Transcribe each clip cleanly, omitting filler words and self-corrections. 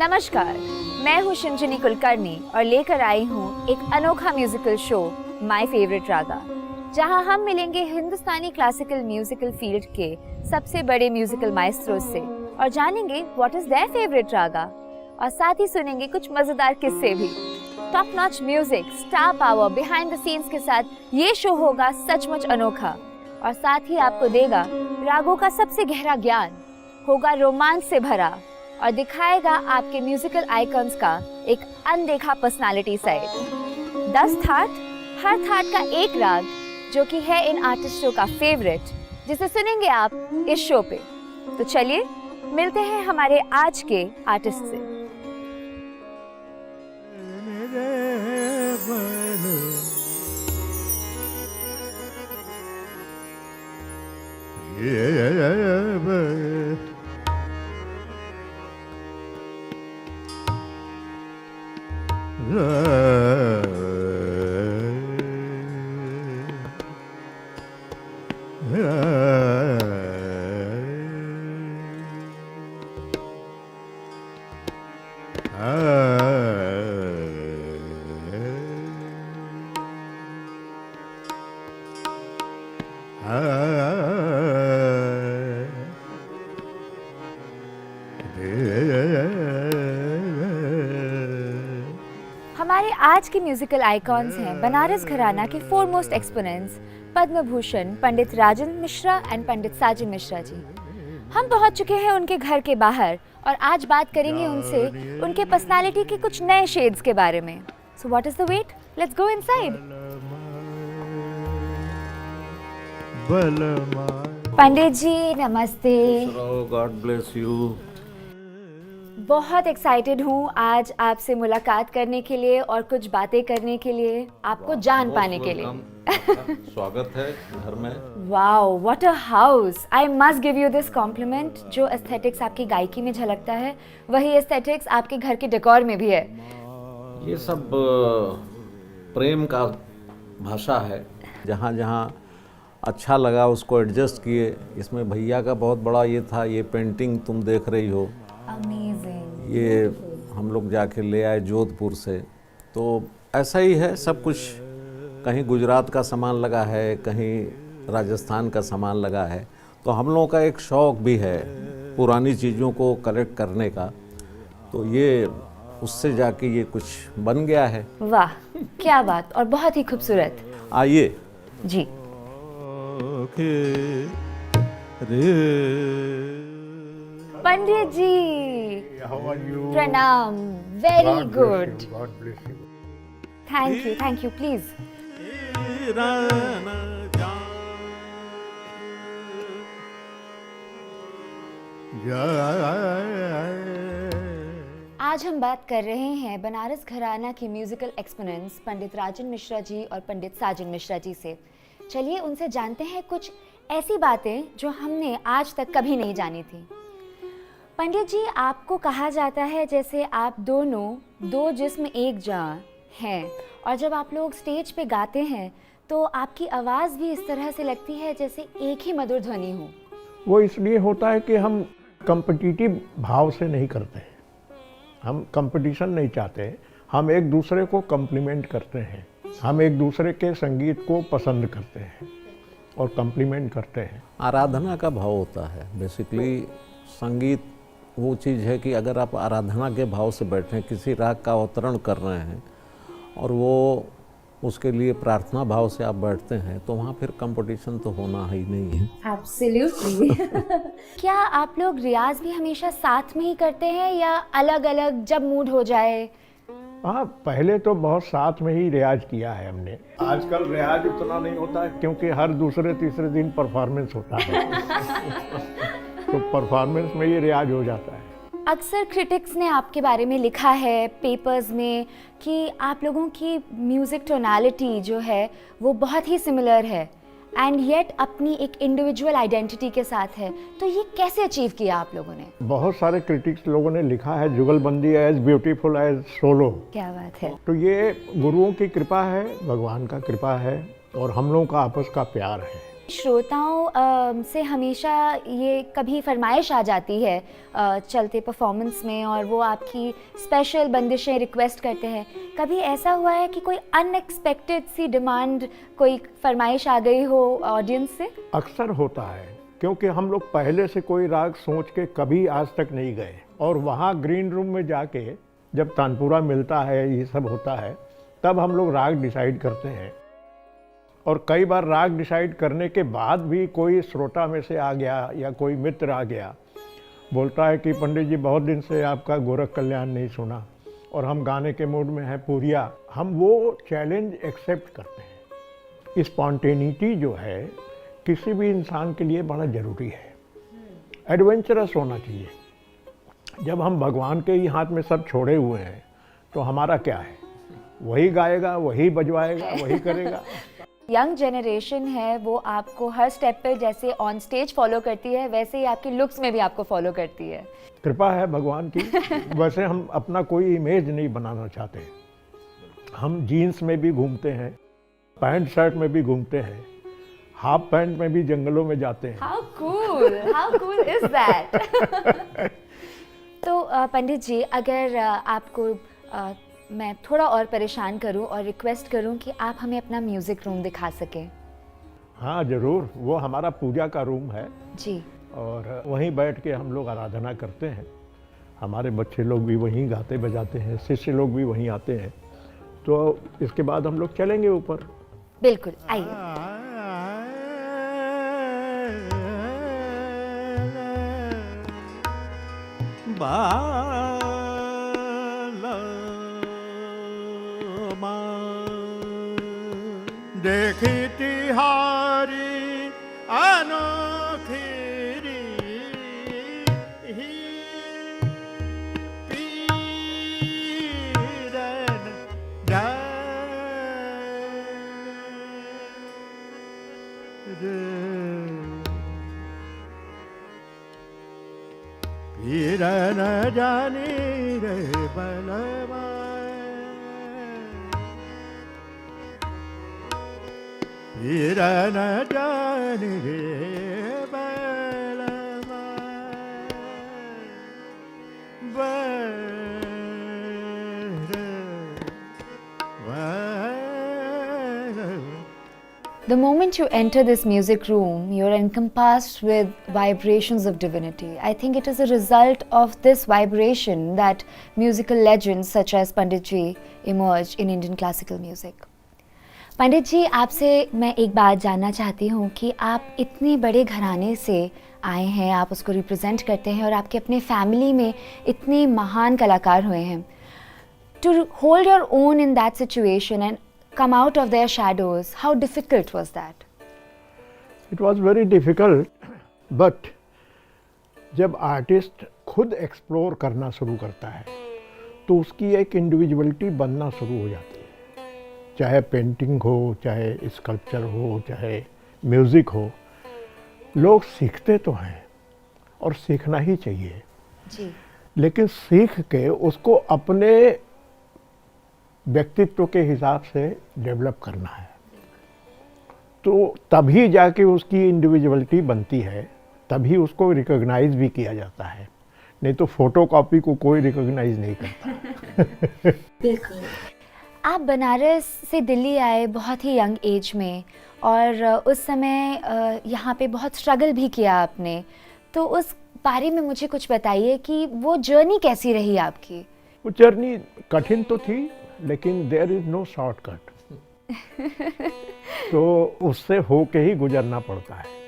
नमस्कार, मैं हूँ शिंजनी कुलकर्णी और लेकर आई हूँ एक अनोखा म्यूजिकल शो माय फेवरेट रागा, जहाँ हम मिलेंगे हिंदुस्तानी क्लासिकल म्यूजिकल फील्ड के सबसे बड़े म्यूजिकल माइस्ट्रोस से और जानेंगे व्हाट इज देयर फेवरेट रागा और साथ ही सुनेंगे कुछ मजेदार किस्से भी। Top notch music, star power, behind the scenes के साथ ये शो होगा सचमुच अनोखा और साथ ही आपको देगा रागों का सबसे गहरा ज्ञान, होगा रोमांच से भरा और दिखाएगा आपके म्यूजिकल आइकॉन्स का एक अनदेखा पर्सनालिटी साइड। 10 थाट, हर थाट का एक राग जो कि है इन आर्टिस्टों का फेवरेट, जिसे सुनेंगे आप इस शो पे। तो चलिए मिलते हैं हमारे आज के आर्टिस्ट से। हमारे आज के म्यूजिकल आइकॉन्स हैं बनारस घराना के foremost exponents Padma Bhushan Pandit Rajendra Mishra and Pandit Sajan Mishra ji. हम पहुंच चुके हैं उनके घर के बाहर और आज बात करेंगे उनसे उनके पर्सनालिटी के कुछ नए शेड्स के बारे में। So what is the wait, let's go inside. Pandit ji namaste. God bless you. बहुत एक्साइटेड हूँ आज आपसे मुलाकात करने के लिए और कुछ बातें करने के लिए, आपको जान पाने के लिए। स्वागत है घर में। Wow, what a house. I must give you this complement. जो एस्थेटिक्स आपकी गायकी में झलकता है वही एस्थेटिक्स आपके घर के डेकोर में भी है। ये सब प्रेम का भाषा है, जहाँ जहाँ अच्छा लगा उसको एडजस्ट किए। इसमें भैया का बहुत बड़ा ये था, ये पेंटिंग तुम देख रही हो, अमेजिंग। ये हम लोग जाके ले आए जोधपुर से। तो ऐसा ही है सब कुछ, कहीं गुजरात का सामान लगा है, कहीं राजस्थान का सामान लगा है। तो हम लोगों का एक शौक़ भी है पुरानी चीज़ों को कलेक्ट करने का, तो ये उससे जाके ये कुछ बन गया है। वाह क्या बात, और बहुत ही खूबसूरत। आइए जी। पंडित जी प्रणाम। Very good, thank you please. आज हम बात कर रहे हैं बनारस घराना के म्यूजिकल एक्सपोनेंट्स पंडित राजेंद्र मिश्रा जी और पंडित साजन मिश्रा जी से। चलिए उनसे जानते हैं कुछ ऐसी बातें जो हमने आज तक कभी नहीं जानी थी। पंडित जी, आपको कहा जाता है जैसे आप दोनों दो जिस्म एक जान हैं, और जब आप लोग स्टेज पे गाते हैं तो आपकी आवाज़ भी इस तरह से लगती है जैसे एक ही मधुर ध्वनि हो। वो इसलिए होता है कि हम कॉम्पिटिटिव भाव से नहीं करते हैं, हम कंपटीशन नहीं चाहते, हम एक दूसरे को कॉम्प्लीमेंट करते हैं, हम एक दूसरे के संगीत को पसंद करते हैं और कॉम्प्लीमेंट करते हैं। आराधना का भाव होता है। बेसिकली संगीत वो चीज़ है कि अगर आप आराधना के भाव से बैठे किसी राग का अवतरण कर रहे हैं और वो उसके लिए प्रार्थना भाव से आप बैठते हैं, तो वहाँ फिर कंपटीशन तो होना ही नहीं है। एब्सोल्युटली। क्या आप लोग रियाज भी हमेशा साथ में ही करते हैं या अलग अलग जब मूड हो जाए? हाँ, पहले तो बहुत साथ में ही रियाज किया है हमने। आजकल रियाज उतना नहीं होता है क्योंकि हर दूसरे तीसरे दिन परफॉर्मेंस होता है। तो परफॉर्मेंस में ये रियाज हो जाता है। अक्सर क्रिटिक्स ने आपके बारे में लिखा है पेपर्स में कि आप लोगों की म्यूज़िक टोनालिटी जो है वो बहुत ही सिमिलर है एंड येट अपनी एक इंडिविजुअल आइडेंटिटी के साथ है। तो ये कैसे अचीव किया आप लोगों ने? बहुत सारे क्रिटिक्स लोगों ने लिखा है जुगलबंदी एज ब्यूटीफुल एज सोलो। क्या बात है। तो ये गुरुओं की कृपा है, भगवान का कृपा है और हम लोगों का आपस का प्यार है। श्रोताओं से हमेशा ये कभी फरमाइश आ जाती है चलते परफॉर्मेंस में, और वो आपकी स्पेशल बंदिशें रिक्वेस्ट करते हैं। कभी ऐसा हुआ है कि कोई अनएक्सपेक्टेड सी डिमांड, कोई फरमाइश आ गई हो ऑडियंस से? अक्सर होता है, क्योंकि हम लोग पहले से कोई राग सोच के कभी आज तक नहीं गए, और वहाँ ग्रीन रूम में जाके जब तानपुरा मिलता है, ये सब होता है, तब हम लोग राग डिसाइड करते हैं। और कई बार राग डिसाइड करने के बाद भी कोई श्रोता में से आ गया या कोई मित्र आ गया, बोलता है कि पंडित जी बहुत दिन से आपका गोरख कल्याण नहीं सुना और हम गाने के मूड में हैं पूरिया। हम वो चैलेंज एक्सेप्ट करते हैं। स्पॉन्टेनिटी जो है किसी भी इंसान के लिए बड़ा ज़रूरी है। एडवेंचरस होना चाहिए। जब हम भगवान के ही हाथ में सब छोड़े हुए हैं तो हमारा क्या है? वही गाएगा, वही बजवाएगा, वही करेगा। यंग जनरेशन है, वो आपको हर स्टेप पे जैसे ऑन स्टेज फॉलो करती है, वैसे ही आपके लुक्स में भी आपको फॉलो करती है। कृपा है भगवान की। वैसे हम अपना कोई इमेज नहीं बनाना चाहते। हम जीन्स में भी घूमते हैं, पैंट शर्ट में भी घूमते हैं, हाफ पैंट में भी जंगलों में जाते हैं। How cool is that? तो पंडित जी, अगर आपको मैं थोड़ा और परेशान करूं और रिक्वेस्ट करूं कि आप हमें अपना म्यूज़िक रूम दिखा सकें। हाँ ज़रूर, वो हमारा पूजा का रूम है जी, और वहीं बैठ के हम लोग आराधना करते हैं। हमारे बच्चे लोग भी वहीं गाते बजाते हैं, शिष्य लोग भी वहीं आते हैं। तो इसके बाद हम लोग चलेंगे ऊपर। बिल्कुल, आइए। देखी तिहारी अनोखी पीरन पीरन जानी रे बलवा पीरन जानी रे बलवा The moment you enter this music room, you're encompassed with vibrations of divinity. I think it is a result of this vibration that musical legends such as Pandit Ji emerged in Indian classical music. पंडित जी, आपसे मैं एक बात जानना चाहती हूँ कि आप इतने बड़े घराने से आए हैं, आप उसको रिप्रेजेंट करते हैं और आपके अपने फैमिली में इतने महान कलाकार हुए हैं। To hold your own in that situation and come out of their shadows, how difficult was that? It was very difficult, but जब आर्टिस्ट खुद एक्सप्लोर करना शुरू करता है तो उसकी एक इंडिविजुअलिटी बनना शुरू हो जाती है। चाहे पेंटिंग हो, चाहे स्कल्पचर हो, चाहे म्यूज़िक हो, लोग सीखते तो हैं और सीखना ही चाहिए जी। लेकिन सीख के उसको अपने व्यक्तित्व के हिसाब से डेवलप करना है, तो तभी जाके उसकी इंडिविजुअलिटी बनती है, तभी उसको रिकॉग्नाइज भी किया जाता है। नहीं तो फोटोकॉपी को कोई रिकॉग्नाइज नहीं करता। बिल्कुल। आप बनारस से दिल्ली आए बहुत ही यंग एज में, और उस समय यहाँ पे बहुत स्ट्रगल भी किया आपने, तो उस बारे में मुझे कुछ बताइए कि वो जर्नी कैसी रही आपकी? वो जर्नी कठिन तो थी, लेकिन देयर इज नो शॉर्टकट। तो उससे होके ही गुजरना पड़ता है।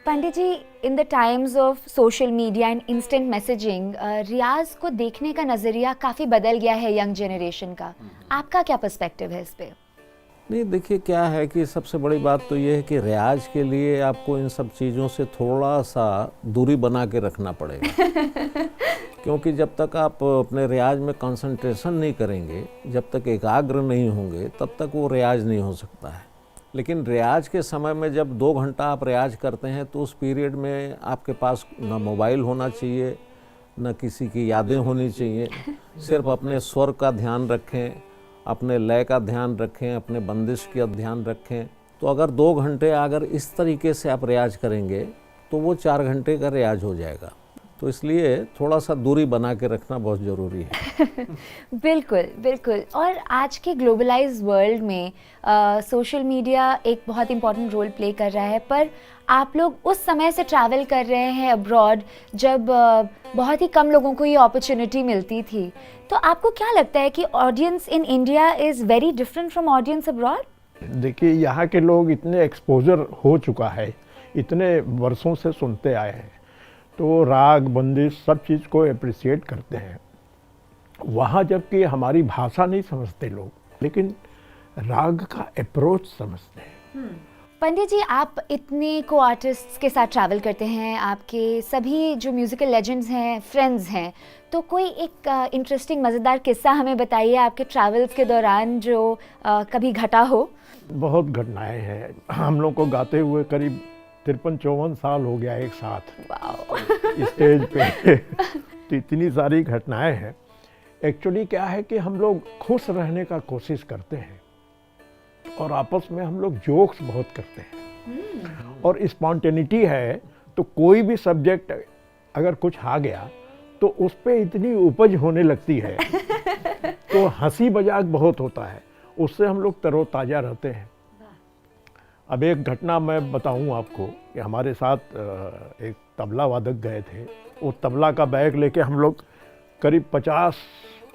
Pandit ji, in the times of social media and instant messaging, रियाज को देखने का नज़रिया काफ़ी बदल गया है यंग जनरेशन का। आपका क्या पर्सपेक्टिव है इस पे? नहीं, देखिए क्या है कि सबसे बड़ी बात तो ये है कि रियाज के लिए आपको इन सब चीज़ों से थोड़ा सा दूरी बना के रखना पड़ेगा। क्योंकि जब तक आप अपने रियाज में कंसंट्रेशन नहीं करेंगे, जब तक एकाग्र नहीं होंगे, तब तक वो रियाज नहीं हो सकता है। लेकिन रियाज के समय में जब 2 घंटा आप रियाज करते हैं तो उस पीरियड में आपके पास ना मोबाइल होना चाहिए, न किसी की यादें होनी चाहिए। सिर्फ अपने स्वर का ध्यान रखें, अपने लय का ध्यान रखें, अपने बंदिश का ध्यान रखें तो अगर 2 घंटे अगर इस तरीके से आप रियाज करेंगे तो वो 4 घंटे का रियाज हो जाएगा। तो इसलिए थोड़ा सा दूरी बना के रखना बहुत ज़रूरी है। बिल्कुल बिल्कुल। और आज के ग्लोबलाइज्ड वर्ल्ड में सोशल मीडिया एक बहुत इम्पॉर्टेंट रोल प्ले कर रहा है, पर आप लोग उस समय से ट्रैवल कर रहे हैं अब्रॉड जब बहुत ही कम लोगों को ये अपॉर्चुनिटी मिलती थी। तो आपको क्या लगता है कि audience in India is very different from audience abroad? देखिए, यहाँ के लोग इतने एक्सपोजर हो चुका है, इतने वर्षों से सुनते आए हैं, तो राग बंदिश सब चीज़ को अप्रिशिएट करते हैं। वहाँ जबकि हमारी भाषा नहीं समझते लोग, लेकिन राग का अप्रोच समझते हैं। पंडित जी, आप इतने को आर्टिस्ट्स के साथ ट्रैवल करते हैं, आपके सभी जो म्यूज़िकल लेजेंड्स हैं फ्रेंड्स हैं, तो कोई एक इंटरेस्टिंग मज़ेदार किस्सा हमें बताइए आपके ट्रैवल्स के दौरान जो कभी घटा हो। बहुत घटनाएं हैं। हम लोग को गाते हुए करीब 53-54 साल हो गया एक साथ स्टेज पे। तो इतनी सारी घटनाएं हैं। एक्चुअली क्या है कि हम लोग खुश रहने का कोशिश करते हैं और आपस में हम लोग जोक्स बहुत करते हैं और स्पॉन्टेनिटी है, तो कोई भी सब्जेक्ट अगर कुछ आ गया तो उस पे इतनी उपज होने लगती है तो हंसी मजाक बहुत होता है, उससे हम लोग तरोताज़ा रहते हैं। अब एक घटना मैं बताऊं आपको कि हमारे साथ एक तबला वादक गए थे। वो तबला का बैग लेके हम लोग करीब 50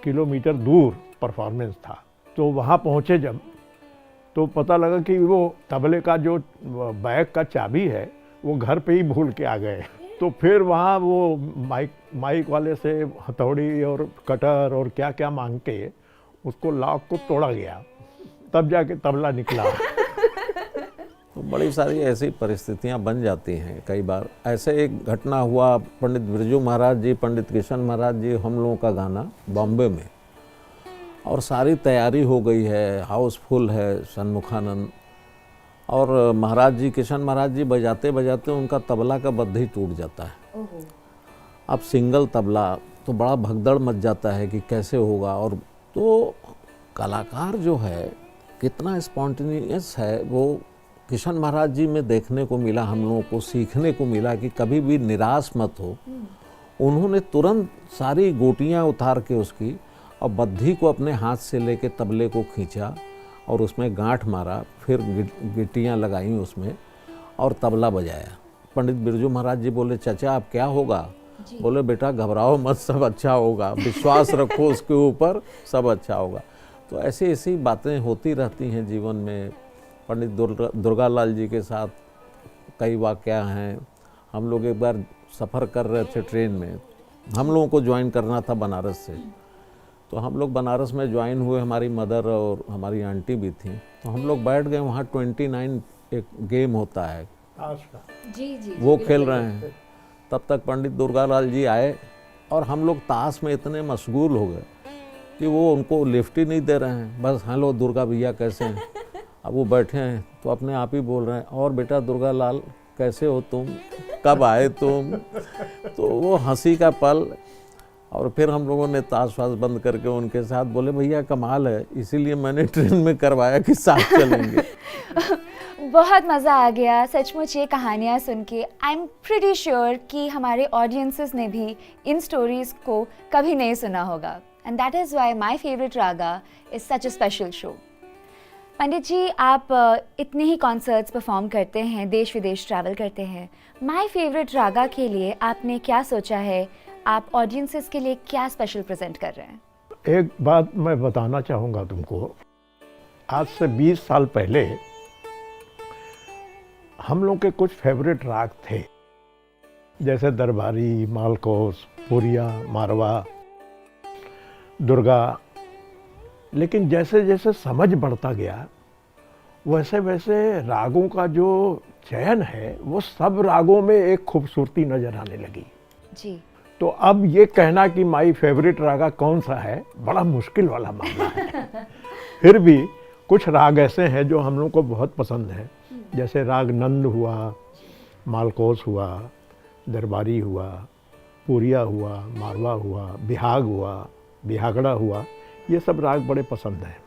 किलोमीटर दूर परफॉर्मेंस था। तो वहाँ पहुँचे जब, तो पता लगा कि वो तबले का जो बैग का चाबी है वो घर पे ही भूल के आ गए। तो फिर वहाँ वो माइक वाले से हथौड़ी और कटर और क्या क्या मांग के उसको लॉक को तोड़ा गया, तब जाके तबला निकला। तो बड़ी सारी ऐसी परिस्थितियां बन जाती हैं। कई बार ऐसे एक घटना हुआ, पंडित बिरजू महाराज जी, पंडित किशन महाराज जी, हम लोगों का गाना बॉम्बे में, और सारी तैयारी हो गई है, हाउसफुल है सन्मुखानंद, और महाराज जी, किशन महाराज जी बजाते बजाते उनका तबला का बद्ध टूट जाता है। अब सिंगल तबला तो बड़ा भगदड़ मच जाता है कि कैसे होगा। और तो कलाकार जो है कितना स्पॉन्टेनियस है, वो किशन महाराज जी में देखने को मिला, हम लोगों को सीखने को मिला कि कभी भी निराश मत हो। उन्होंने तुरंत सारी गोटियां उतार के उसकी और बद्धी को अपने हाथ से लेके तबले को खींचा और उसमें गांठ मारा, फिर गिट्टियां लगाई उसमें और तबला बजाया। पंडित बिरजू महाराज जी बोले, चाचा अब क्या होगा? बोले, बेटा घबराओ मत, सब अच्छा होगा, विश्वास रखो उसके ऊपर, सब अच्छा होगा। तो ऐसी ऐसी बातें होती रहती हैं जीवन में। पंडित दुर्गा लाल जी के साथ कई वाक़या हैं। हम लोग एक बार सफ़र कर रहे थे ट्रेन में, हम लोगों को ज्वाइन करना था बनारस से, तो हम लोग बनारस में ज्वाइन हुए, हमारी मदर और हमारी आंटी भी थी। तो हम लोग बैठ गए, वहाँ 29 एक गेम होता है जी, वो खेल रहे हैं। तब तक पंडित दुर्गा लाल जी आए और हम लोग ताश में इतने मशगूल हो गए कि वो उनको लिफ्ट ही नहीं दे रहे हैं। बस हेलो दुर्गा भैया कैसे हैं? अब वो बैठे हैं तो अपने आप ही बोल रहे हैं, और बेटा दुर्गा लाल कैसे हो तुम, कब आए तुम? तो वो हंसी का पल। और फिर हम लोगों ने ताश वाश बंद करके उनके साथ बोले, भैया कमाल है, इसीलिए मैंने ट्रेन में करवाया कि साथ चलेंगे। बहुत मज़ा आ गया सचमुच ये कहानियाँ सुन के। आई एम प्रीटी श्योर कि हमारे ऑडियंसेस ने भी इन स्टोरीज़ को कभी नहीं सुना होगा, and that is why my favourite raga is such a special show. Pandit ji, आप इतने ही कॉन्सर्ट्स परफॉर्म करते हैं, देश विदेश ट्रैवल करते हैं, माय फेवरेट रागा के लिए आपने क्या सोचा है? आप ऑडियंसेस के लिए क्या स्पेशल प्रेजेंट कर रहे हैं? एक बात मैं बताना चाहूँगा तुमको। आज से 20 साल पहले हम लोग के कुछ फेवरेट राग थे, जैसे दरबारी, मालकोस, पुरिया, मारवा, दुर्गा। लेकिन जैसे जैसे समझ बढ़ता गया वैसे वैसे रागों का जो चयन है वो सब रागों में एक खूबसूरती नजर आने लगी जी। तो अब ये कहना कि माई फेवरेट रागा कौन सा है बड़ा मुश्किल वाला मामला है। फिर भी कुछ राग ऐसे हैं जो हम लोग को बहुत पसंद है, जैसे राग नंद हुआ, मालकोस हुआ, दरबारी हुआ, पुरिया हुआ, मारवा हुआ, बिहाग हुआ, बिहागड़ा हुआ, ये सब राग बड़े पसंद हैं।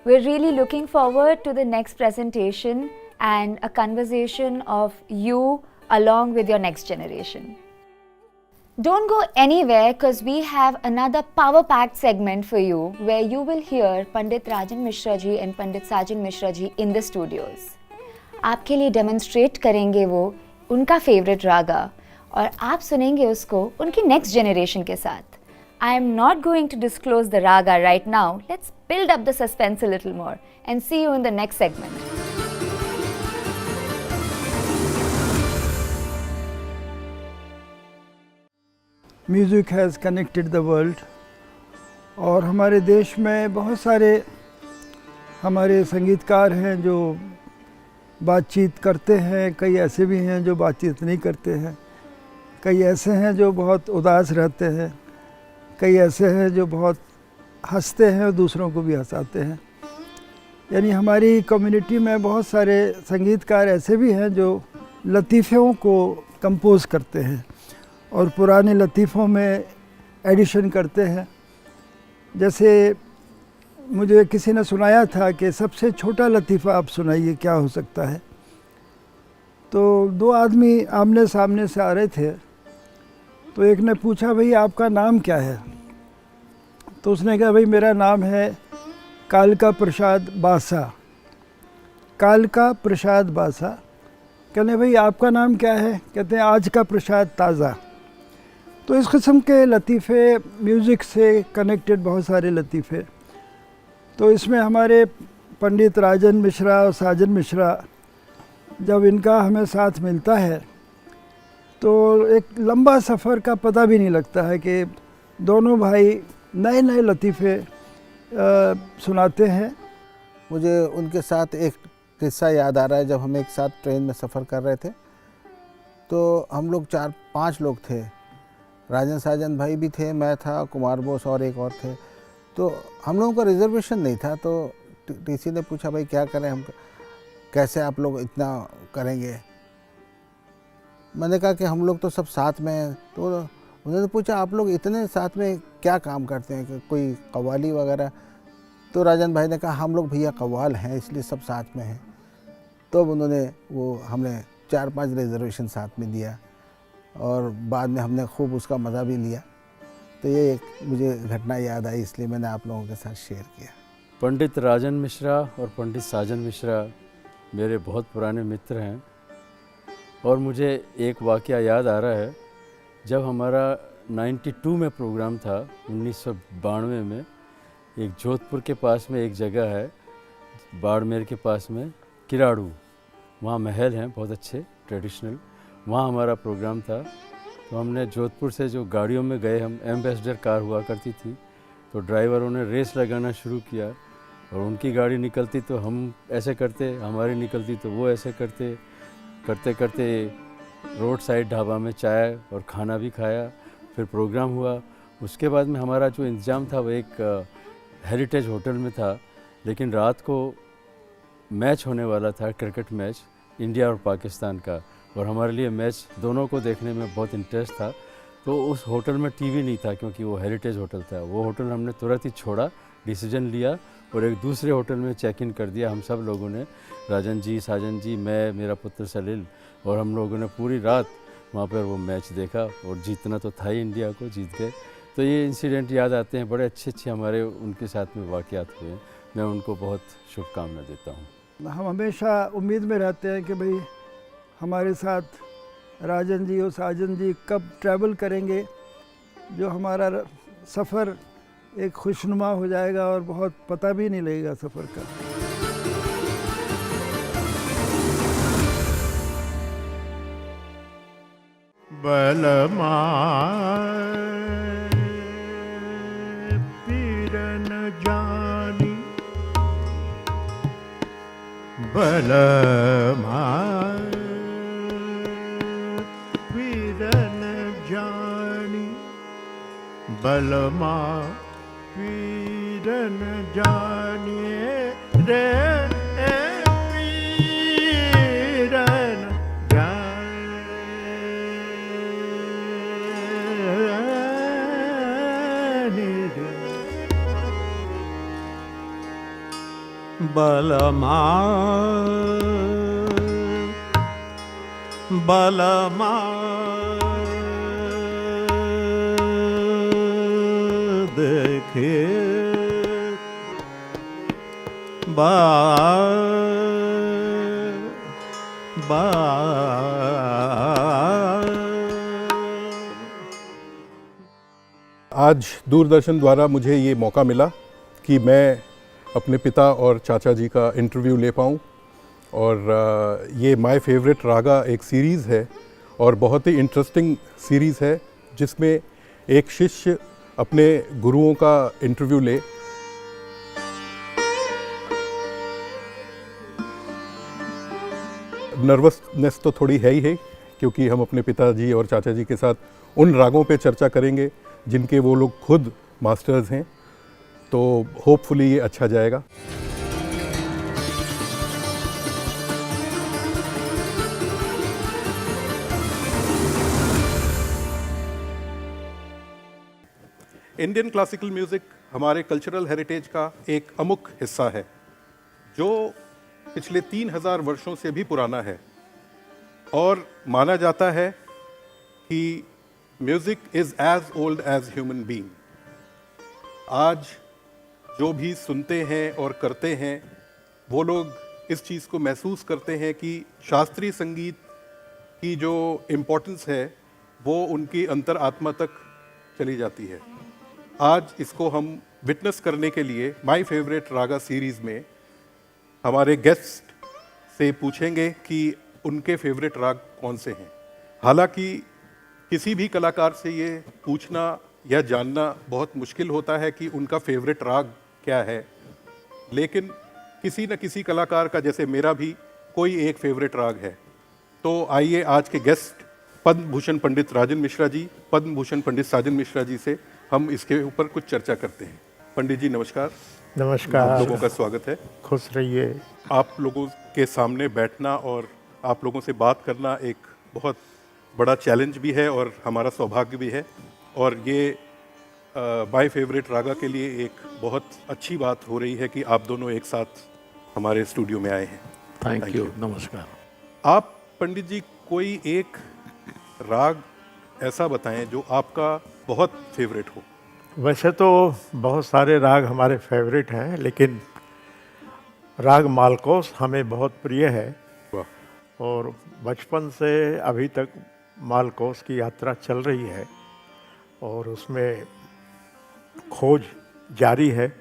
We're really looking forward to the next presentation and a conversation of you along with your next generation. Don't go anywhere because we have another power-packed segment for you where you will hear Pandit Rajan Mishra ji and Pandit Sajan Mishra ji in the studios. आपके लिए demonstrate करेंगे वो उनका favourite रागा और आप सुनेंगे उसको उनकी नेक्स्ट जनरेशन के साथ. I am not going to disclose the raga right now. Let's build up the suspense a little more and see you in the next segment. Music has connected the world और हमारे देश में बहुत सारे हमारे संगीतकार हैं जो बातचीत करते हैं, कई ऐसे भी हैं जो बातचीत नहीं करते हैं, कई ऐसे हैं जो बहुत उदास रहते हैं, कई ऐसे हैं जो बहुत हंसते हैं और दूसरों को भी हंसाते हैं. यानी हमारी कम्युनिटी में बहुत सारे संगीतकार ऐसे भी हैं जो लतीफ़ों को कंपोज़ करते हैं और पुराने लतीफ़ों में एडिशन करते हैं. जैसे मुझे किसी ने सुनाया था कि सबसे छोटा लतीफ़ा आप सुनाइए क्या हो सकता है. तो दो आदमी आमने सामने से आ रहे थे, तो एक ने पूछा भाई आपका नाम क्या है. तो उसने कहा भाई मेरा नाम है कालका प्रसाद बासा. कालका प्रसाद बासा. कहने भाई आपका नाम क्या है. कहते हैं आज का प्रसाद ताज़ा. तो इस किस्म के लतीफ़े म्यूज़िक से कनेक्टेड बहुत सारे लतीफ़े. तो इसमें हमारे पंडित राजन मिश्रा और साजन मिश्रा जब इनका हमें साथ मिलता है तो एक लंबा सफ़र का पता भी नहीं लगता है कि दोनों भाई नए नए लतीफ़े सुनाते हैं. मुझे उनके साथ एक किस्सा याद आ रहा है. जब हम एक साथ ट्रेन में सफ़र कर रहे थे तो हम लोग 4-5 लोग थे. राजन साजन भाई भी थे, मैं था, कुमार बोस और एक और थे. तो हम लोगों का रिजर्वेशन नहीं था. तो टीसी ने पूछा भाई क्या करें, हम कैसे आप लोग इतना करेंगे. मैंने कहा कि हम लोग तो सब साथ में हैं. तो उन्होंने पूछा आप लोग इतने साथ में क्या काम करते हैं, कि कोई कव्वाली वगैरह. तो राजन भाई ने कहा हम लोग भैया कव्वाल हैं इसलिए सब साथ में हैं. तो उन्होंने हमने 4-5 रिजर्वेशन साथ में दिया और बाद में हमने खूब उसका मज़ा भी लिया. तो ये एक मुझे घटना याद आई, इसलिए मैंने आप लोगों के साथ शेयर किया. पंडित राजन मिश्रा और पंडित साजन मिश्रा मेरे बहुत पुराने मित्र हैं और मुझे एक वाक़या याद आ रहा है. जब हमारा 92 में प्रोग्राम था, 1992 में, एक जोधपुर के पास में एक जगह है बाड़मेर के पास में, किराड़ू, वहाँ महल हैं बहुत अच्छे ट्रेडिशनल. वहाँ हमारा प्रोग्राम था. तो हमने जोधपुर से जो गाड़ियों में गए, हम एम्बेसडर कार हुआ करती थी, तो ड्राइवरों ने रेस लगाना शुरू किया और उनकी गाड़ी निकलती तो हम ऐसे करते, हमारी निकलती तो वो ऐसे करते. करते करते रोड साइड ढाबा में चाय और खाना भी खाया. फिर प्रोग्राम हुआ. उसके बाद में हमारा जो इंतज़ाम था वो एक हेरिटेज होटल में था, लेकिन रात को मैच होने वाला था, क्रिकेट मैच इंडिया और पाकिस्तान का, और हमारे लिए मैच दोनों को देखने में बहुत इंटरेस्ट था. तो उस होटल में टीवी नहीं था क्योंकि वो हेरिटेज होटल था. वो होटल हमने तुरंत ही छोड़ा, डिसीजन लिया और एक दूसरे होटल में चेक इन कर दिया. हम सब लोगों ने, राजन जी, साजन जी, मैं, मेरा पुत्र सलील, और हम लोगों ने पूरी रात वहाँ पर वो मैच देखा और जीतना तो था ही, इंडिया को जीत गए. तो ये इंसिडेंट याद आते हैं. बड़े अच्छे हमारे उनके साथ में वाक़यात हुए हैं. मैं उनको बहुत शुभकामना देता हूँ. हम हमेशा उम्मीद में रहते हैं कि भाई हमारे साथ राजन जी और साजन जी कब ट्रैवल करेंगे, जो हमारा सफ़र एक खुशनुमा हो जाएगा और बहुत पता भी नहीं लगेगा सफ़र का. बलमा पीरन जानी, बलमा पीरन जानी, बलमा पीरन जानिए रे पीरन जानी रे. बलमा बलमा देखे आज दूरदर्शन द्वारा मुझे ये मौका मिला कि मैं अपने पिता और चाचा जी का इंटरव्यू ले पाऊँ और ये माय फेवरेट रागा एक सीरीज़ है और बहुत ही इंटरेस्टिंग सीरीज़ है जिसमें एक शिष्य अपने गुरुओं का इंटरव्यू ले। नर्वसनेस तो थोड़ी है ही क्योंकि हम अपने पिताजी और चाचा जी के साथ उन रागों पे चर्चा करेंगे जिनके वो लोग खुद मास्टर्स हैं, तो होपफुली ये अच्छा जाएगा। इंडियन क्लासिकल म्यूज़िक हमारे कल्चरल हेरिटेज का एक अमुक हिस्सा है जो पिछले 3000 वर्षों से भी पुराना है और माना जाता है कि music is as old as human being. आज जो भी सुनते हैं और करते हैं वो लोग इस चीज़ को महसूस करते हैं कि शास्त्रीय संगीत की जो इम्पोर्टेंस है वो उनकी अंतर आत्मा तक चली जाती है। आज इसको हम विटनेस करने के लिए माय फेवरेट रागा सीरीज़ में हमारे गेस्ट से पूछेंगे कि उनके फेवरेट राग कौन से हैं। हालांकि किसी भी कलाकार से ये पूछना या जानना बहुत मुश्किल होता है कि उनका फेवरेट राग क्या है, लेकिन किसी न किसी कलाकार का, जैसे मेरा भी कोई एक फेवरेट राग है। तो आइए आज के गेस्ट पद्म भूषण पंडित राजन मिश्रा जी, पद्म भूषण पंडित साजन मिश्रा जी से हम इसके ऊपर कुछ चर्चा करते हैं। पंडित जी नमस्कार। नमस्कार। आप लोगों का स्वागत है। खुश रहिए। आप लोगों के सामने बैठना और आप लोगों से बात करना एक बहुत बड़ा चैलेंज भी है और हमारा सौभाग्य भी है, और ये माय फेवरेट रागा के लिए एक बहुत अच्छी बात हो रही है कि आप दोनों एक साथ हमारे स्टूडियो में आए हैं। Thank you. नमस्कार। आप पंडित जी कोई एक राग ऐसा बताएं जो आपका बहुत फेवरेट हो। वैसे तो बहुत सारे राग हमारे फेवरेट हैं, लेकिन राग मालकोस हमें बहुत प्रिय है वाह। और बचपन से अभी तक मालकोस की यात्रा चल रही है और उसमें खोज जारी है,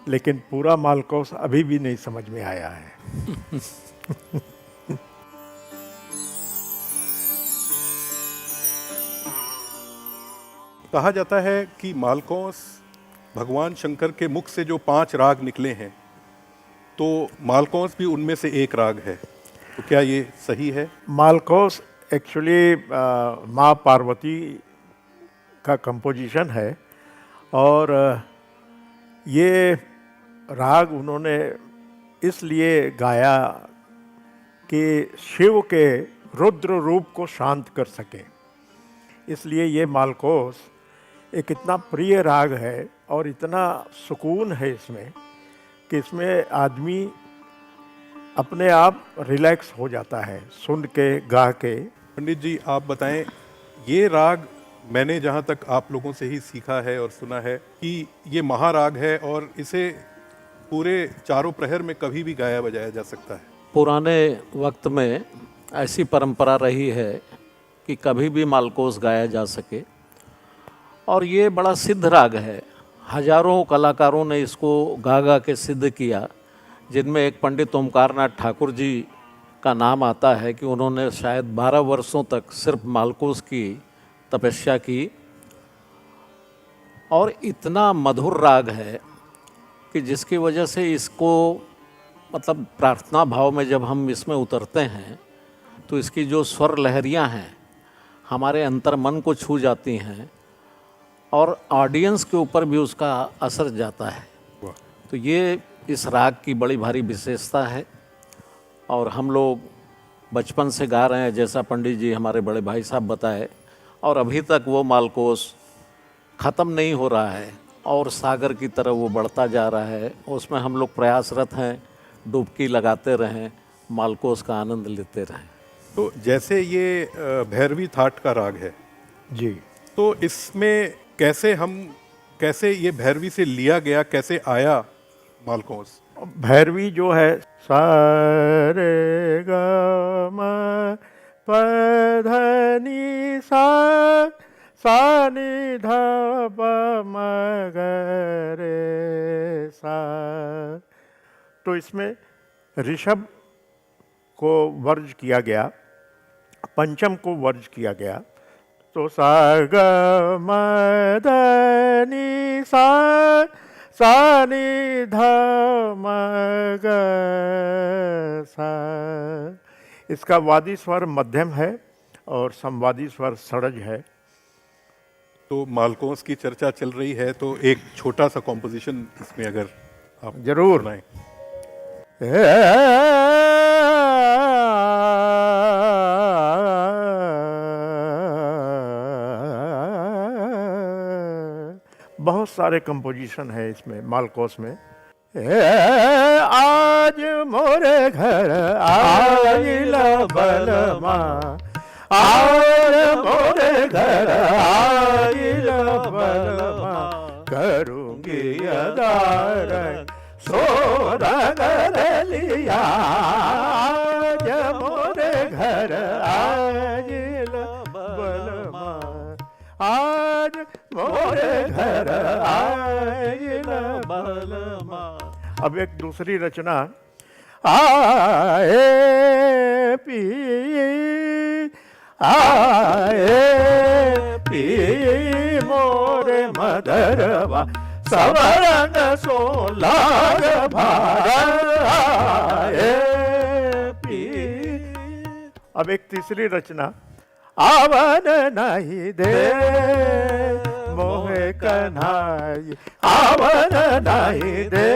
लेकिन पूरा मालकोस अभी भी नहीं समझ में आया है। कहा जाता है कि मालकोस भगवान शंकर के मुख से जो 5 राग निकले हैं, तो मालकोस भी उनमें से एक राग है, तो क्या ये सही है? मालकोस एक्चुअली माँ पार्वती का कंपोजिशन है और ये राग उन्होंने इसलिए गाया कि शिव के रुद्र रूप को शांत कर सके। इसलिए ये मालकोस एक इतना प्रिय राग है और इतना सुकून है इसमें कि इसमें आदमी अपने आप रिलैक्स हो जाता है सुन के, गा के। पंडित जी आप बताएं, ये राग मैंने जहाँ तक आप लोगों से ही सीखा है और सुना है कि ये महाराग है और इसे पूरे चारों प्रहर में कभी भी गाया बजाया जा सकता है। पुराने वक्त में ऐसी परंपरा रही है कि कभी भी मालकोस गाया जा सके, और ये बड़ा सिद्ध राग है। हजारों कलाकारों ने इसको गा गा के सिद्ध किया, जिनमें एक पंडित ओमकारनाथ ठाकुर जी का नाम आता है कि उन्होंने शायद 12 वर्षों तक सिर्फ मालकोस की तपस्या की, और इतना मधुर राग है कि जिसकी वजह से इसको मतलब प्रार्थना भाव में जब हम इसमें उतरते हैं तो इसकी जो स्वर लहरियां हैं हमारे अंतर मन को छू जाती हैं और ऑडियंस के ऊपर भी उसका असर जाता है। तो ये इस राग की बड़ी भारी विशेषता है और हम लोग बचपन से गा रहे हैं, जैसा पंडित जी हमारे बड़े भाई साहब बताए, और अभी तक वो मालकोस ख़त्म नहीं हो रहा है और सागर की तरफ वो बढ़ता जा रहा है। उसमें हम लोग प्रयासरत हैं, डुबकी लगाते रहें, मालकोस का आनंद लेते रहें। तो जैसे ये भैरवी थाट का राग है, जी। तो इसमें कैसे ये भैरवी से लिया गया, कैसे आया मालकोस? भैरवी जो है सा रे ग म प ध नि सा नि ध प म ग रे सा। तो इसमें ऋषभ को वर्ज किया गया, पंचम को वर्ज किया गया। तो सा ग म ध नि सा नि ध म ग सा। इसका वादी स्वर मध्यम है और संवादी स्वर षड्ज है। तो मालकोस की चर्चा चल रही है, तो एक छोटा सा कॉम्पोजिशन इसमें अगर आप जरूर। सुनाएं। बहुत सारे कंपोजिशन है इसमें मालकोस में। आज मोरे घर आइला बलमा, आज मोरे घर आइला बलमा, करूंगी अदार सोदागर लिया। आज मोरे घर आइला बलमा, आज मोरे घर आइला बलमा। अब एक दूसरी रचना, आए पी मोरे मदरवा, सवरन सोलाग भाए पी। अब एक तीसरी रचना, आवन नहीं दे मोहे कन्हाई, आवन नहीं दे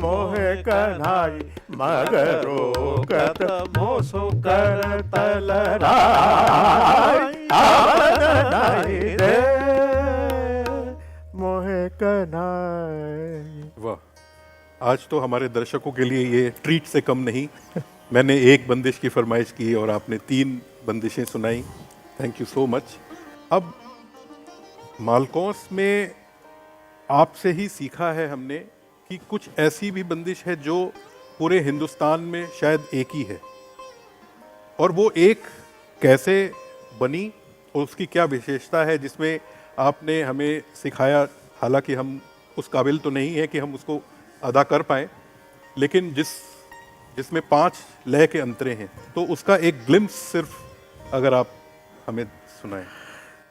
मोहे कन्हाई, मगरो कत मोसो कर तलराई, आवन नहीं दे मोहे कन्हाई। वाह, आज तो हमारे दर्शकों के लिए ये ट्रीट से कम नहीं। मैंने एक बंदिश की फरमाइश की और आपने 3 बंदिशें सुनाई। Thank you so much. अब मालकोस में आपसे ही सीखा है हमने कि कुछ ऐसी भी बंदिश है जो पूरे हिंदुस्तान में शायद एक ही है, और वो एक कैसे बनी और उसकी क्या विशेषता है, जिसमें आपने हमें सिखाया। हालांकि हम उस काबिल तो नहीं है कि हम उसको अदा कर पाए, लेकिन जिसमें 5 लय के अंतरे हैं, तो उसका एक ग्लिम्स सिर्फ अगर आप हमें सुनाएं।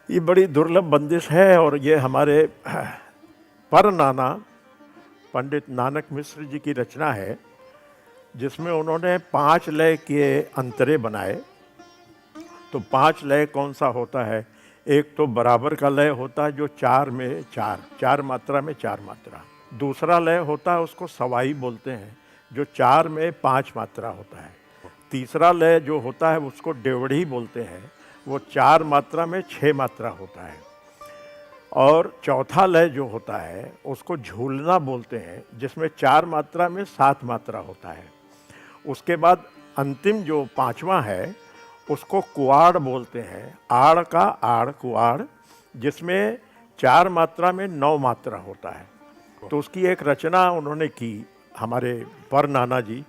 ये बड़ी दुर्लभ बंदिश है और ये हमारे पर नाना पंडित नानक मिश्र जी की रचना है, जिसमें उन्होंने 5 लय के अंतरे बनाए। तो 5 लय कौन सा होता है? एक तो बराबर का लय होता है जो 4 में 4 मात्रा में 4 मात्रा। दूसरा लय होता है उसको सवाई बोलते हैं, जो 4 में 5 मात्रा होता है। तीसरा लय जो होता है उसको डेवढ़ी बोलते हैं, वो 4 मात्रा में 6 मात्रा होता है। और चौथा लय जो होता है उसको झूलना बोलते हैं, जिसमें 4 मात्रा में 7 मात्रा होता है। उसके बाद अंतिम जो 5वां है उसको कुआड़ बोलते हैं, आड़ का आड़ कुआड़, जिसमें 4 मात्रा में 9 मात्रा होता है। तो उसकी एक रचना उन्होंने की हमारे पर नाना जी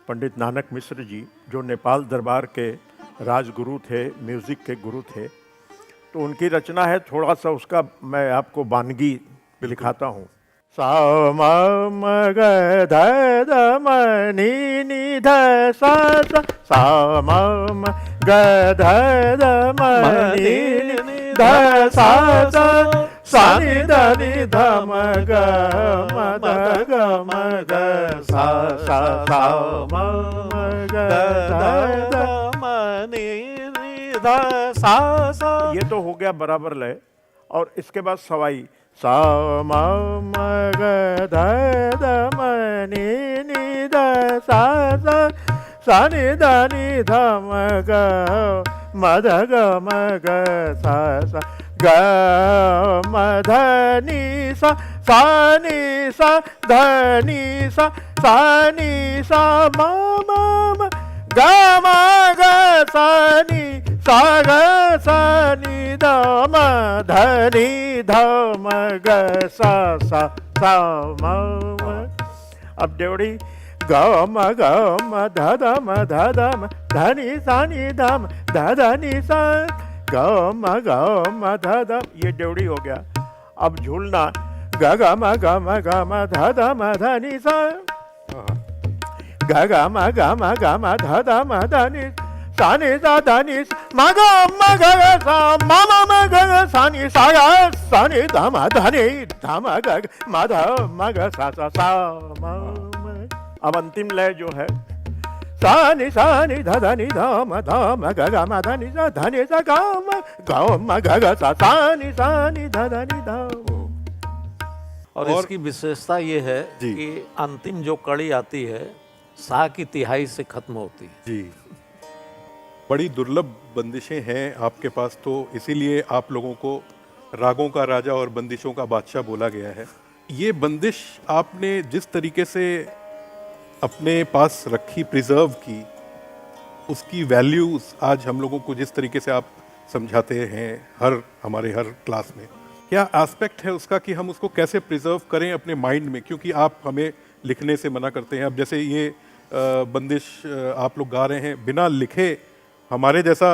पंडित नानक मिश्र जी, जो नेपाल दरबार के राजगुरु थे, म्यूज़िक के गुरु थे। तो उनकी रचना है, थोड़ा सा उसका मैं आपको वानगी लिखाता हूँ। सा म म ग ध ध म नि नि ध सा सा, सा म म ग ध ध म नि नि ध सा सा, सा नि ध नि ध म ग म ध ग म ग सा सा, सा म म ग ध ध म नि नि ध सा सा। ये तो हो गया बराबर लय। और इसके बाद सवाई, सा म म ग ध ध म नि नि ध सा सा, सा नि ध नि ध म ग म ध ग म ग सा सा, ग म ध नि सा, सा नि सा ध नि सा, सा नि सा म म म ग ग म ग सा नि सा ग सा नि ध म ध नि ध म ग सा सा सा म म। अब देवड़ी ग म ध ध म ध ध म ध नि सा नि ध म ध ध नि सा ग म ध ध। ये देवड़ी हो गया। अब झूलना ग ग म ध ध म ध नि सा ग ग म ध ध म ध नि सा नि सा ध नि म ग ग सा म म ग सा नि सा ग सा नि ध म ध नि ध म ग म ध म ग सा सा सा म म। अब अंतिम लय जो है सा नि ध ध नि ध म ग ग म ध नि सा ध नि सा ग म ग ग सा सा नि ध ध नि ध। और इसकी विशेषता ये है जी। कि अंतिम जो कड़ी आती है सा की तिहाई से खत्म होती है। जी, बड़ी दुर्लभ बंदिशें हैं आपके पास, तो इसीलिए आप लोगों को रागों का राजा और बंदिशों का बादशाह बोला गया है। ये बंदिश आपने जिस तरीके से अपने पास रखी, प्रिजर्व की, उसकी वैल्यूज आज हम लोगों को जिस तरीके से आप समझाते हैं हमारे हर क्लास में, क्या एस्पेक्ट है उसका कि हम उसको कैसे प्रिजर्व करें अपने माइंड में, क्योंकि आप हमें लिखने से मना करते हैं। अब जैसे ये बंदिश आप लोग गा रहे हैं, बिना लिखे हमारे जैसा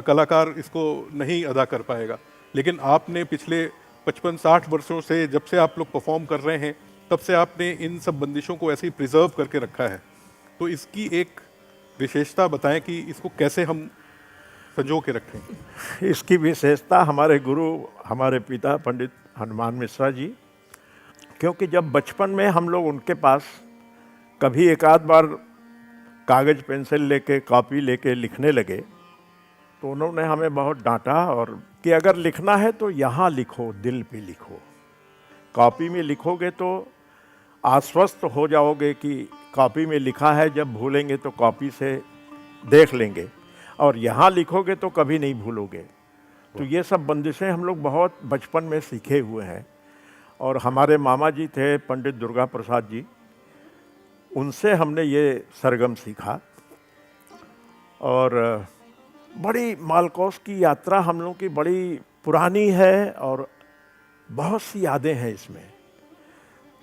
कलाकार इसको नहीं अदा कर पाएगा, लेकिन आपने पिछले 55-60 वर्षों से, जब से आप लोग परफॉर्म कर रहे हैं, तब से आपने इन सब बंदिशों को ऐसे ही प्रिजर्व करके रखा है। तो इसकी एक विशेषता बताएं कि इसको कैसे हम संजो के रखें। इसकी विशेषता हमारे गुरु, हमारे पिता पंडित हनुमान मिश्रा जी, क्योंकि जब बचपन में हम लोग उनके पास कभी एक आध बार कागज़ पेंसिल लेके, कॉपी लेके लिखने लगे, तो उन्होंने हमें बहुत डांटा और कि अगर लिखना है तो यहाँ लिखो, दिल पे लिखो। कॉपी में लिखोगे तो आश्वस्त हो जाओगे कि कॉपी में लिखा है, जब भूलेंगे तो कॉपी से देख लेंगे, और यहाँ लिखोगे तो कभी नहीं भूलोगे। तो ये सब बंदिशें हम लोग बहुत बचपन में सीखे हुए हैं। और हमारे मामा जी थे पंडित दुर्गा प्रसाद जी, उनसे हमने ये सरगम सीखा। और बड़ी मालकोस की यात्रा हम लोग की बड़ी पुरानी है और बहुत सी यादें हैं इसमें।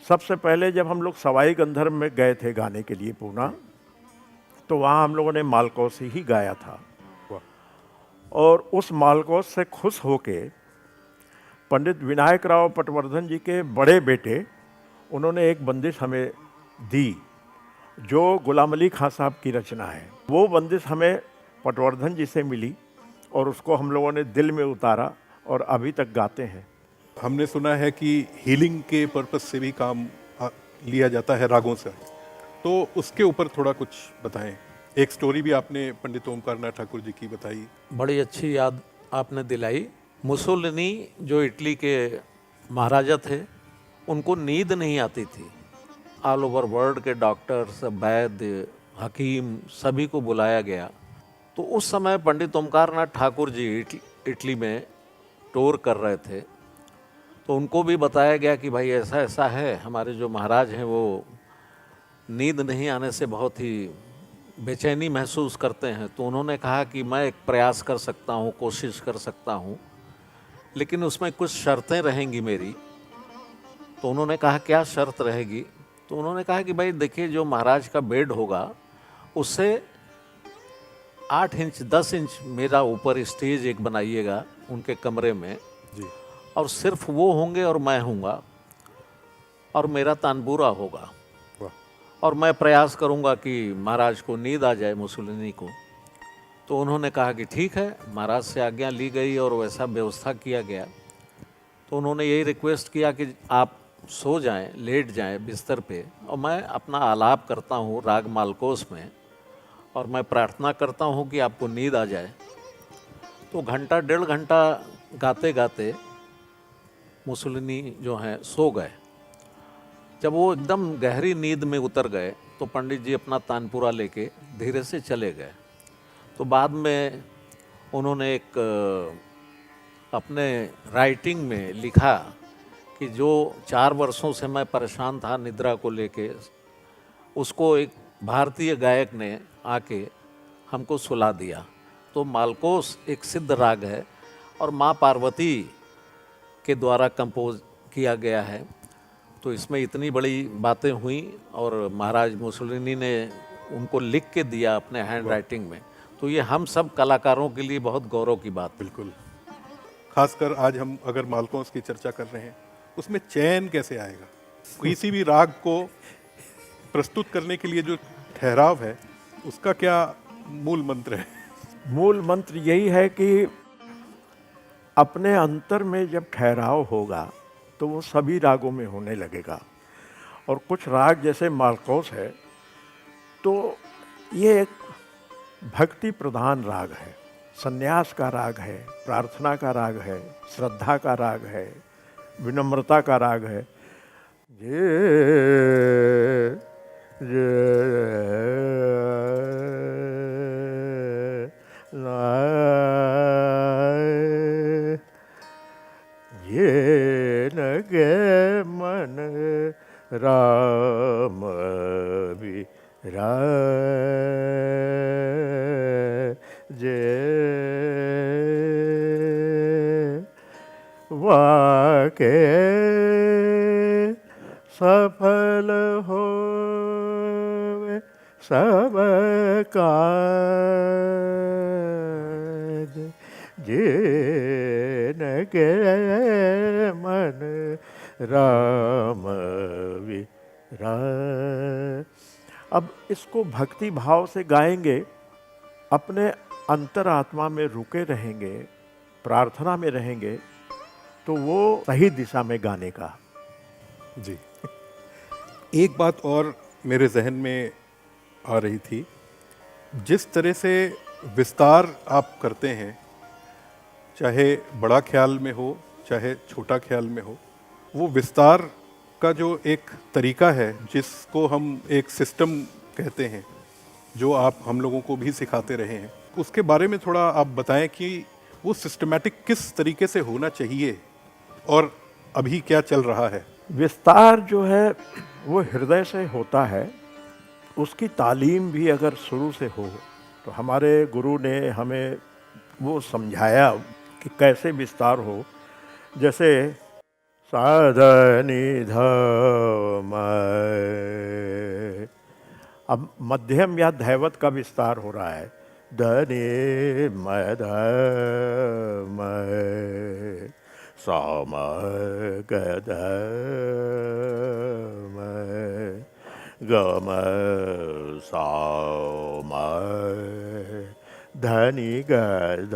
सबसे पहले जब हम लोग सवाई गंधर्व में गए थे गाने के लिए पूना, तो वहाँ हम लोगों ने मालकोस ही गाया था। और उस मालकोस से खुश होके पंडित विनायक राव पटवर्धन जी के बड़े बेटे, उन्होंने एक बंदिश हमें दी जो गुलाम अली खां साहब की रचना है। वो बंदिश हमें पटवर्धन जी से मिली और उसको हम लोगों ने दिल में उतारा और अभी तक गाते हैं। हमने सुना है कि हीलिंग के पर्पस से भी काम लिया जाता है रागों से, तो उसके ऊपर थोड़ा कुछ बताएं। एक स्टोरी भी आपने पंडित ओमकार नाथ ठाकुर जी की बताई। बड़ी अच्छी याद आपने दिलाई। मुसोलिनी जो इटली के महाराजा थे, उनको नींद नहीं आती थी। ऑल ओवर वर्ल्ड के डॉक्टर्स, वैद्य, हकीम सभी को बुलाया गया। तो उस समय पंडित ओमकार नाथ ठाकुर जी इटली में टूर कर रहे थे, तो उनको भी बताया गया कि भाई ऐसा ऐसा है, हमारे जो महाराज हैं वो नींद नहीं आने से बहुत ही बेचैनी महसूस करते हैं। तो उन्होंने कहा कि मैं एक प्रयास कर सकता हूँ, कोशिश कर सकता हूँ, लेकिन उसमें कुछ शर्तें रहेंगी मेरी। तो उन्होंने कहा क्या शर्त रहेगी? तो उन्होंने कहा कि भाई देखिए, जो महाराज का बेड होगा उससे 8 इंच 10 इंच मेरा ऊपर स्टेज एक बनाइएगा उनके कमरे में जी। और सिर्फ वो होंगे और मैं हूँगा और मेरा तानपूरा होगा, और मैं प्रयास करूँगा कि महाराज को नींद आ जाए, मुसोलिनी को। तो उन्होंने कहा कि ठीक है। महाराज से आज्ञा ली गई और वैसा व्यवस्था किया गया। तो उन्होंने यही रिक्वेस्ट किया कि आप सो जाएं, लेट जाएं बिस्तर पे, और मैं अपना आलाप करता हूँ राग मालकोस में, और मैं प्रार्थना करता हूँ कि आपको नींद आ जाए। तो घंटा 1.5 घंटा गाते गाते मुसोलिनी जो हैं सो गए। जब वो एकदम गहरी नींद में उतर गए तो पंडित जी अपना तानपूरा लेके धीरे से चले गए। तो बाद में उन्होंने एक अपने राइटिंग में लिखा कि जो 4 वर्षों से मैं परेशान था निद्रा को लेके, उसको एक भारतीय गायक ने आके हमको सुला दिया। तो मालकोस एक सिद्ध राग है और माँ पार्वती के द्वारा कंपोज किया गया है। तो इसमें इतनी बड़ी बातें हुई और महाराज मुसोलिनी ने उनको लिख के दिया अपने हैंड राइटिंग में। तो ये हम सब कलाकारों के लिए बहुत गौरव की बात। बिल्कुल। खासकर आज हम अगर मालकोस की चर्चा कर रहे हैं, उसमें चैन कैसे आएगा? किसी भी राग को प्रस्तुत करने के लिए जो ठहराव है, उसका क्या मूल मंत्र है? मूल मंत्र यही है कि अपने अंतर में जब ठहराव होगा तो वो सभी रागों में होने लगेगा। और कुछ राग जैसे मालकोस है तो ये एक भक्ति प्रधान राग है, संन्यास का राग है, प्रार्थना का राग है, श्रद्धा का राग है, विनम्रता का राग है। ये नगे मन राम जे वाके सफल हो सब काज जिन के मन राम विराज। अब इसको भक्ति भाव से गाएंगे, अपने अंतरात्मा में रुके रहेंगे, प्रार्थना में रहेंगे, तो वो सही दिशा में गाने का। जी। एक बात और मेरे जहन में आ रही थी, जिस तरह से विस्तार आप करते हैं, चाहे बड़ा ख्याल में हो चाहे छोटा ख्याल में हो, वो विस्तार का जो एक तरीका है, जिसको हम एक सिस्टम कहते हैं, जो आप हम लोगों को भी सिखाते रहे हैं, उसके बारे में थोड़ा आप बताएं कि वो सिस्टमैटिक किस तरीके से होना चाहिए और अभी क्या चल रहा है? विस्तार जो है वो हृदय से होता है। उसकी तालीम भी अगर शुरू से हो तो हमारे गुरु ने हमें वो समझाया कि कैसे विस्तार हो। जैसे साधनि धम, अब मध्यम या धैवत का विस्तार हो रहा है। धनि मधम साम गधम गम साम धनि गधम।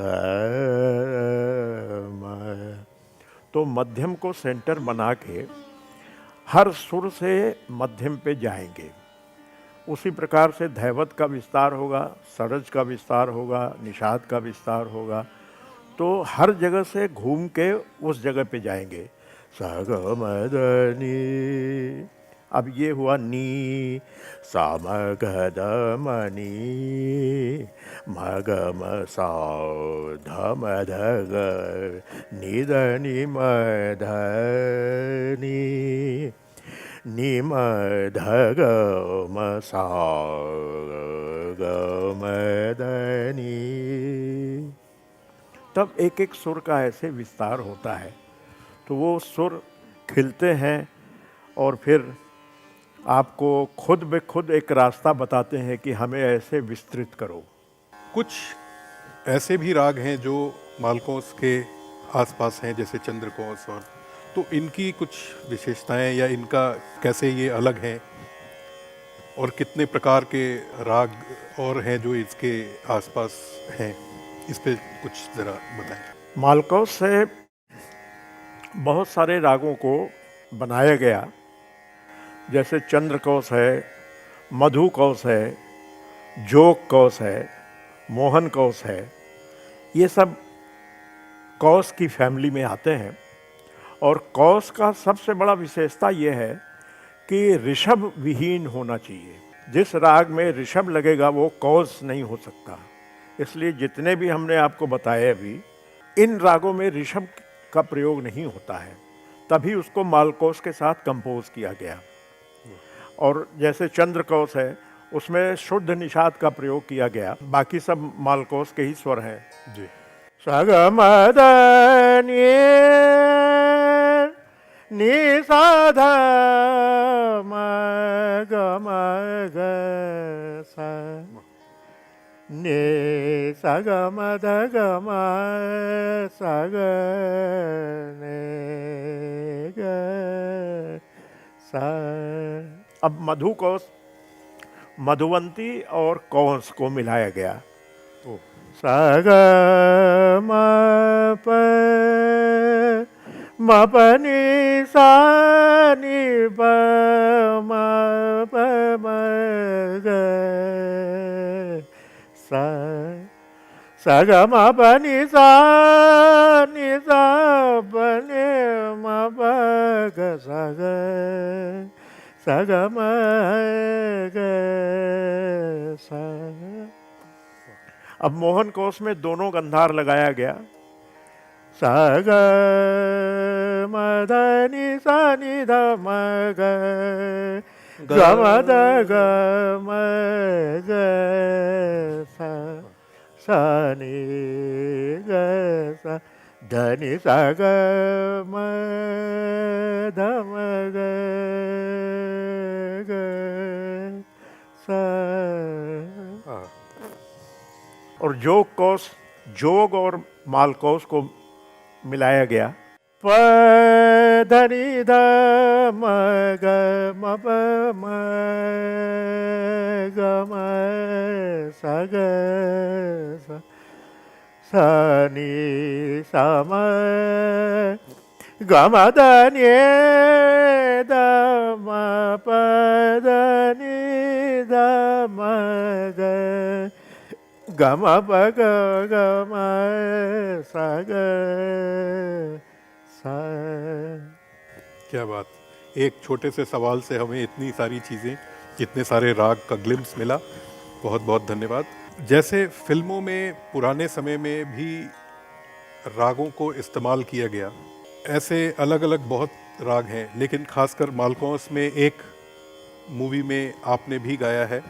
तो मध्यम को सेंटर बना के हर सुर से मध्यम पे जाएंगे। उसी प्रकार से धैवत का विस्तार होगा, सरज का विस्तार होगा, निषाद का विस्तार होगा। तो हर जगह से घूम के उस जगह पे जाएंगे। सगमदनी, अब ये हुआ नी, सामगधमनी मगम साधमधग निधनि मधनी निमधगम सागमदनी। तब एक एक सुर का ऐसे विस्तार होता है, तो वो सुर खिलते हैं और फिर आपको खुद ब खुद एक रास्ता बताते हैं कि हमें ऐसे विस्तृत करो। कुछ ऐसे भी राग हैं जो मालकोस के आसपास हैं, जैसे चंद्रकोस, और तो इनकी कुछ विशेषताएं या इनका कैसे ये अलग हैं, और कितने प्रकार के राग और हैं जो इसके आसपास हैं, इस पे कुछ ज़रा बताएं। मालकोस से बहुत सारे रागों को बनाया गया, जैसे चंद्रकोस है, मधुकोस है, जोग कोस है, मोहन कोस है। ये सब कौस की फैमिली में आते हैं। और कौस का सबसे बड़ा विशेषता ये है कि ऋषभ विहीन होना चाहिए। जिस राग में ऋषभ लगेगा वो कौस नहीं हो सकता। इसलिए जितने भी हमने आपको बताए अभी, इन रागों में ऋषभ का प्रयोग नहीं होता है, तभी उसको मालकोस के साथ कंपोज किया गया। और जैसे चंद्रकोस है, उसमें शुद्ध निषाद का प्रयोग किया गया, बाकी सब मालकोस के ही स्वर हैं। जी। सगमदनी निषाद मगमग सा ने सगमद गम सग ने ग सा। अब मधु कोश, मधुवंती और कौंस को मिलाया गया। सग म प म प नि सा नि प म प म ग सा। सग म प नि सा प नि म प ग सा ग सग म ग सा। अब मोहन कोश में दोनों गंधार लगाया गया। सग म ध नि सा नि ध म ग ग म ध ग म ग सा सा नि ग सा ध नि सा ग म ध म ग ग सा। और जोग कोश, जोग और मालकोश को मिलाया गया। प ध नि ध म ग म प म ग म सा ग सा सा नि सा म ग म ध नि ध म प ध नि ध म ग ग म प ग ग म सा ग सा। क्या बात, एक छोटे से सवाल से हमें इतनी सारी चीज़ें, इतने सारे राग का ग्लिम्स मिला। बहुत बहुत धन्यवाद। जैसे फिल्मों में पुराने समय में भी रागों को इस्तेमाल किया गया, ऐसे अलग अलग बहुत राग हैं, लेकिन खासकर मालकोस में एक मूवी में आपने भी गाया है,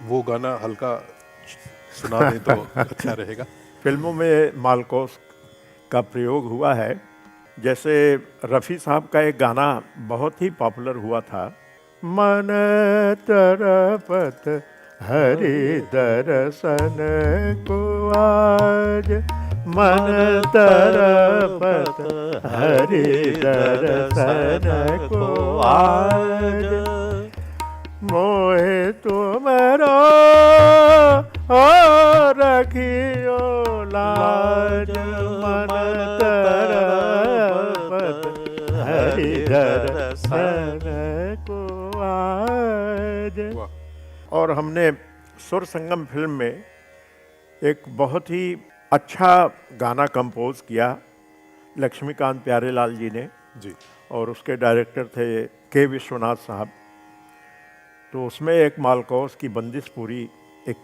वो गाना हल्का सुना दें तो अच्छा रहेगा। फिल्मों में मालकोस का प्रयोग हुआ है। जैसे रफ़ी साहब का एक गाना बहुत ही पॉपुलर हुआ था, मन तरपत हरि दर्शन को आज, मन तरपत हरि दर्शन को आज, मोहे तुमरो ओ रखियो लाज, मन तरपत हरि दर्शन को आज। और हमने सुर संगम फिल्म में एक बहुत ही अच्छा गाना कंपोज किया लक्ष्मीकांत प्यारेलाल जी ने जी। और उसके डायरेक्टर थे के विश्वनाथ साहब। तो उसमें एक मालकोस की बंदिश पूरी एक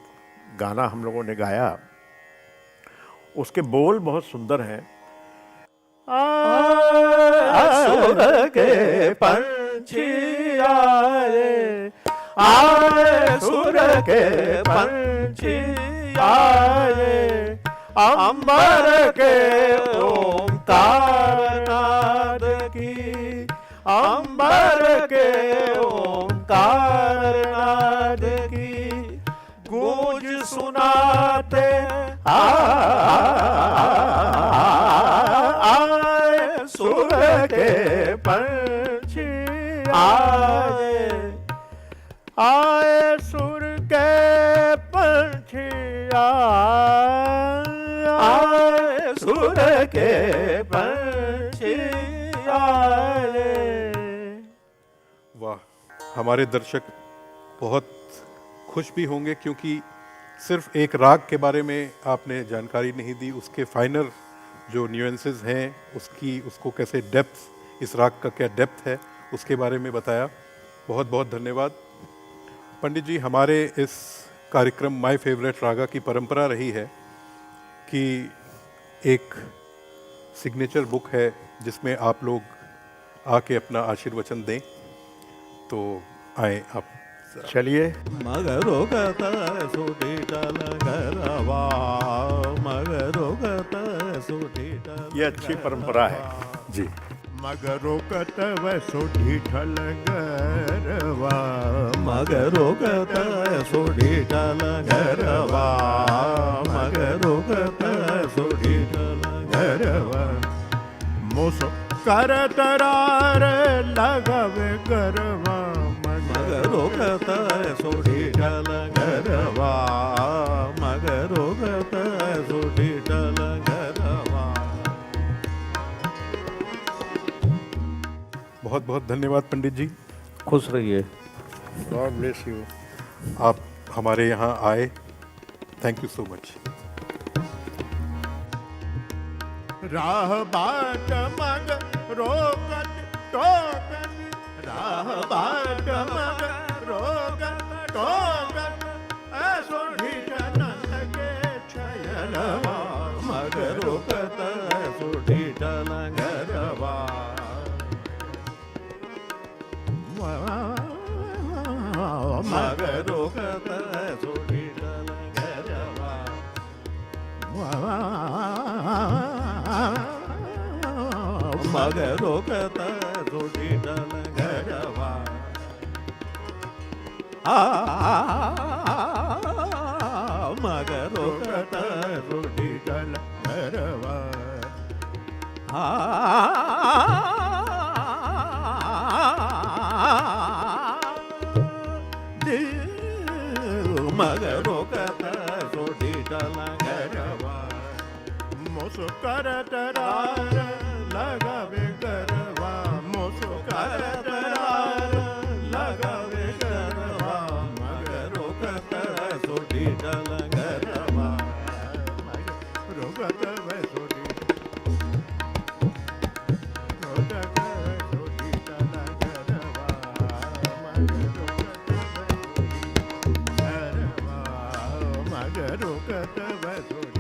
गाना हम लोगों ने गाया। उसके बोल बहुत सुंदर हैं। सुर के पंछी आए, आए सुर के पंछी आए, अंबर के ओंकार नाद की, अंबर के ओंकार नाद की गूंज सुनाते आए, सुर के पंछी आए, आए सुर के पंछी आए, सुर के पंछी आए। वाह, हमारे दर्शक बहुत खुश भी होंगे, क्योंकि सिर्फ एक राग के बारे में आपने जानकारी नहीं दी, उसके फाइनर जो न्यूएंसेस हैं, उसको कैसे डेप्थ, इस राग का क्या डेप्थ है, उसके बारे में बताया। बहुत बहुत धन्यवाद पंडित जी। हमारे इस कार्यक्रम माय फेवरेट रागा की परंपरा रही है कि एक सिग्नेचर बुक है जिसमें आप लोग आके अपना आशीर्वचन दें, तो आए आप चलिए मगरोगत सुडीटल गरवा मगरोगत सुडीटल ये अच्छी परंपरा है जी। मगरोगत सुडीटल गरवा मगरोगत सुडीटल गरवा मगरोगत सुडीटल गरवा मुसो कर तरार लगवे गरवा मगरोगत सुडीटल गरवा मगरोगत सुडीटल गरवा। बहुत बहुत धन्यवाद पंडित जी, खुश रहिए। God bless you. आप हमारे यहाँ आए, थैंक यू सो मच। राह बाट मग रोकत टोकत राह बाट मग रोकत टोकत ऐसो ढीठनंद के छयलवा मगरोगत सुडीटल गरवा मगरोगत सुडीटल गरवा मगरोगत सुडीटल गरवा मगरोगत सुडीटल गरवा मगरोगत सुडीटल गरवा मुस्कर तरार लगावे गरवा मुस्कर तरार लगावे गरवा मगरोगत सुडीटल गरवा रोगत वैसोडी रोगत वैसोडी तला गरवा मगरोगत वैसोडी